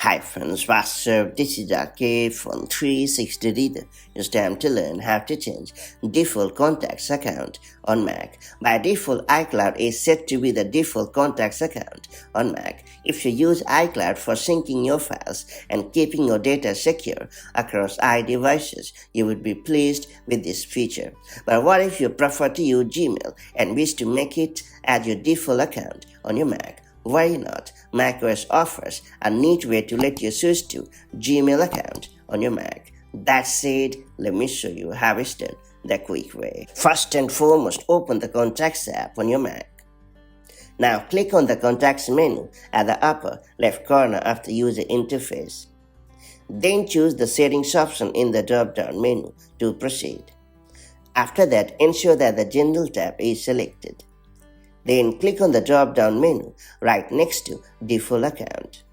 Hi friends, what's up? This is Arcade from 360 Reader. It's time to learn how to change default contacts account on Mac. By default, iCloud is set to be the default contacts account on Mac. If you use iCloud for syncing your files and keeping your data secure across iDevices, you would be pleased with this feature. But what if you prefer to use Gmail and wish to make it as your default account on your Mac? Why not? macOS offers a neat way to let you switch to Gmail account on your Mac. That said, let me show you how it's done the quick way. First and foremost, open the Contacts app on your Mac. Now click on the Contacts menu at the upper left corner of the user interface. Then choose the Settings option in the drop-down menu to proceed. After that, ensure that the General tab is selected. Then click on the drop-down menu right next to Default Account.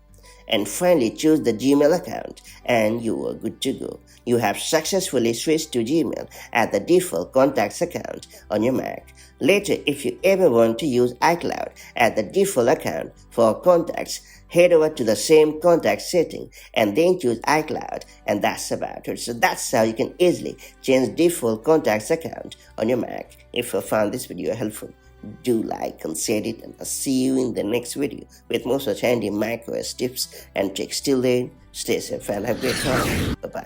And finally choose the Gmail account and you are good to go. You have successfully switched to Gmail as the default contacts account on your Mac. Later, if you ever want to use iCloud as the default account for contacts, head over to the same contact setting and then choose iCloud, and that's about it. So that's how you can easily change default contacts account on your Mac. If you found this video helpful, do like and share it, and I'll see you in the next video with more such handy macOS tips and tricks. Till then, stay safe and have a great time. Bye-bye.